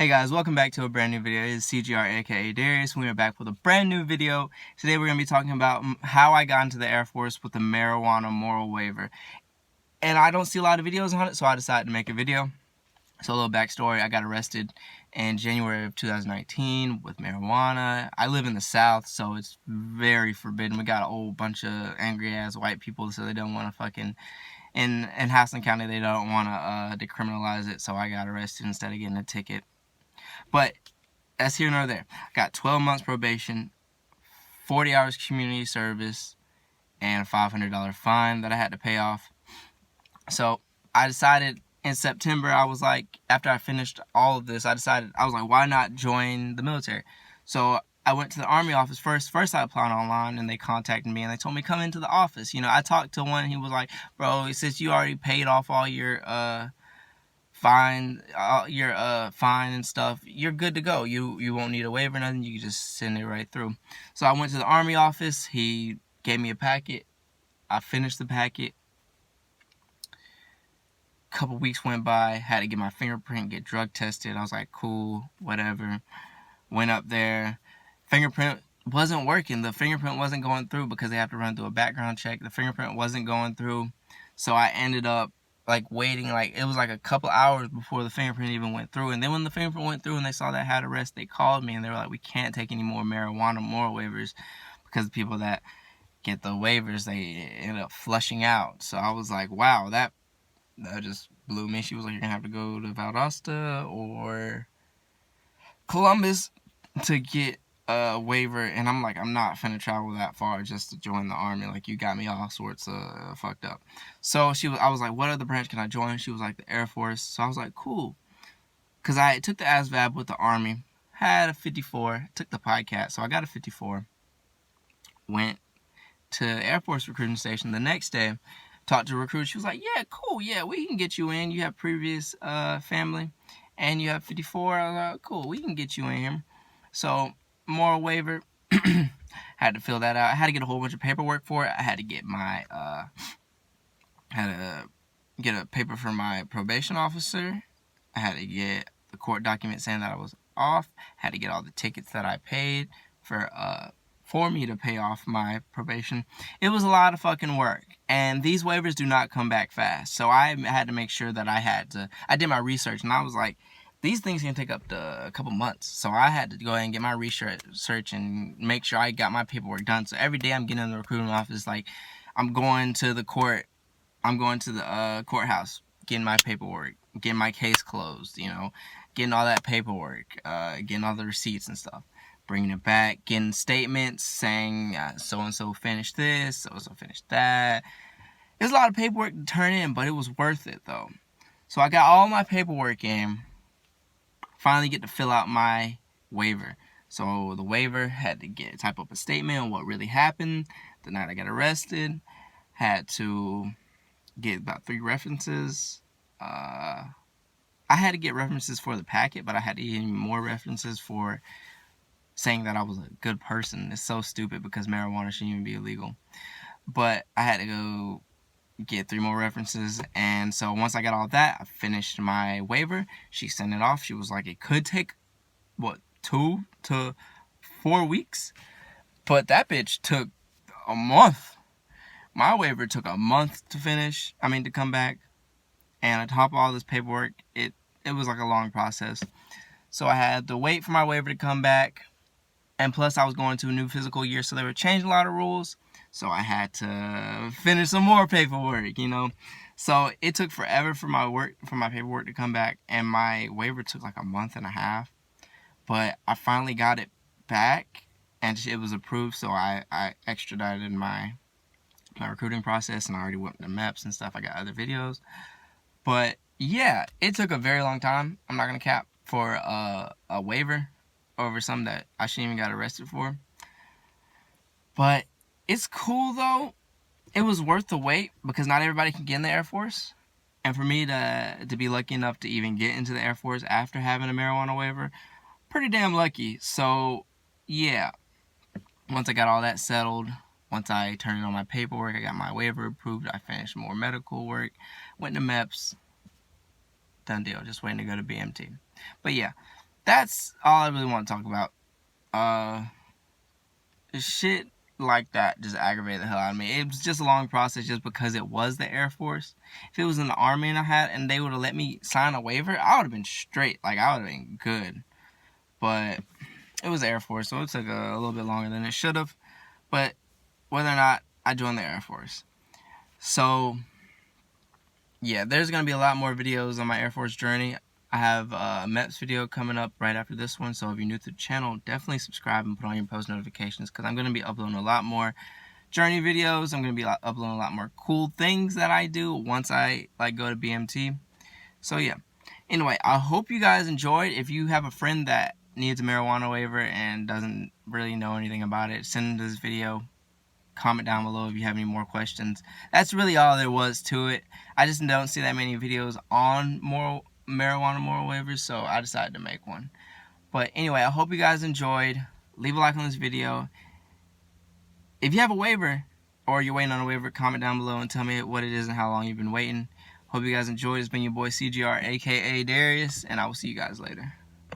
Hey guys, welcome back to a brand new video. It's CGR aka Darius. We are back with a brand new video. Today we're going to be talking about how I got into the Air Force with the marijuana moral waiver. And I don't see a lot of videos on it, so I decided to make a video. So a little backstory, I got arrested in January of 2019 with marijuana. I live in the South, so it's very forbidden. We got a whole bunch of angry ass white people, so they don't want to fucking... In Hassel County, they don't want to decriminalize it, so I got arrested instead of getting a ticket. But that's here nor there. I got 12 months probation, 40 hours community service, and a $500 fine that I had to pay off. So I decided in September, I was like, after I finished all of this, I was like, why not join the military? So I went to the Army office first. First I applied online, and they contacted me, and they told me come into the office. You know, I talked to one, and he was like, bro, since you already paid off all your fine and stuff, you're good to go. You won't need a waiver or nothing. You can just send it right through. So I went to the Army office. He gave me a packet. I finished the packet. A couple weeks went by. Had to get my fingerprint, get drug tested. I was like, cool, whatever. Went up there. Fingerprint wasn't working. The fingerprint wasn't going through because they have to run through a background check. The fingerprint wasn't going through. So I ended up waiting, it was like a couple hours before the fingerprint even went through. And then when the fingerprint went through and they saw that I had arrest, they called me and they were like, we can't take any more marijuana moral waivers because the people that get the waivers, they end up flushing out. So I was like, wow, that just blew me. She was like, you're gonna have to go to Valdosta or Columbus to get a waiver. And I'm like, I'm not finna travel that far just to join the Army. Like, you got me all sorts of fucked up. So I was like, what other branch can I join? She was like, the Air Force. So I was like, cool. Because I took the ASVAB with the Army, had a 54, took the PICAT, so I got a 54. Went to Air Force recruiting station the next day, talked to a recruiter. She was like, yeah, cool, yeah, we can get you in. You have previous family, and you have 54. I was like, cool, we can get you in here. So, moral waiver, had to fill that out. I had to get a whole bunch of paperwork for it. I had to get my, get a paper from my probation officer. I had to get the court document saying that I was off. I had to get all the tickets that I paid for me to pay off my probation. It was a lot of fucking work, and these waivers do not come back fast. So I had to make sure that I did my research, and I was like, these things can take up to a couple months. So I had to go ahead and get my research and make sure I got my paperwork done. So every day I'm getting in the recruiting office, like, I'm going to the court, I'm going to the courthouse, getting my paperwork, getting my case closed, you know, getting all that paperwork, getting all the receipts and stuff, bringing it back, getting statements saying so-and-so finished this, so-and-so finished that. There's a lot of paperwork to turn in, but it was worth it, though. So I got all my paperwork in. Finally get to fill out my waiver. So the waiver had to type up a statement on what really happened the night I got arrested. Had to get about 3 references. I had to get references for the packet, but I had to get even more references for saying that I was a good person. It's so stupid because marijuana shouldn't even be illegal. But I had to go get 3 more references, and so once I got all that, I finished my waiver. She sent it off. She was like, it could take 2 to 4 weeks, but that bitch took a month. My waiver took a month to come back, and on top of all this paperwork, it was like a long process. So I had to wait for my waiver to come back, and plus I was going to a new physical year, so they were changing a lot of rules. So I had to finish some more paperwork, you know. So it took forever for my paperwork to come back, and my waiver took like a month and a half. But I finally got it back, and it was approved. So I extradited my recruiting process, and I already went to MEPS and stuff. I got other videos, but yeah, it took a very long time. I'm not gonna cap for a waiver over something that I shouldn't even got arrested for. But it's cool, though. It was worth the wait because not everybody can get in the Air Force. And for me to be lucky enough to even get into the Air Force after having a marijuana waiver, pretty damn lucky. So, yeah. Once I got all that settled, once I turned in all my paperwork, I got my waiver approved, I finished more medical work, went to MEPS, done deal, just waiting to go to BMT. But yeah, that's all I really want to talk about. Shit like that just aggravated the hell out of me. It was just a long process just because it was the Air Force. If it was in the Army and they would have let me sign a waiver, I would have been straight. Like, I would have been good. But it was the Air Force, so it took a little bit longer than it should have. But whether or not, I joined the Air Force. So, yeah, there's going to be a lot more videos on my Air Force journey. I have a MEPS video coming up right after this one, so if you're new to the channel, definitely subscribe and put on your post notifications, because I'm going to be uploading a lot more journey videos. I'm going to be uploading a lot more cool things that I do once I go to BMT. So yeah, anyway, I hope you guys enjoyed. If you have a friend that needs a marijuana waiver and doesn't really know anything about it, send them this video. Comment down below if you have any more questions. That's really all there was to it. I just don't see that many videos on marijuana moral waivers, so I decided to make one. But anyway, I hope you guys enjoyed. Leave a like on this video. If you have a waiver or you're waiting on a waiver, comment down below and tell me what it is and how long you've been waiting. Hope you guys enjoyed. It's been your boy CGR, aka Darius, and I will see you guys later.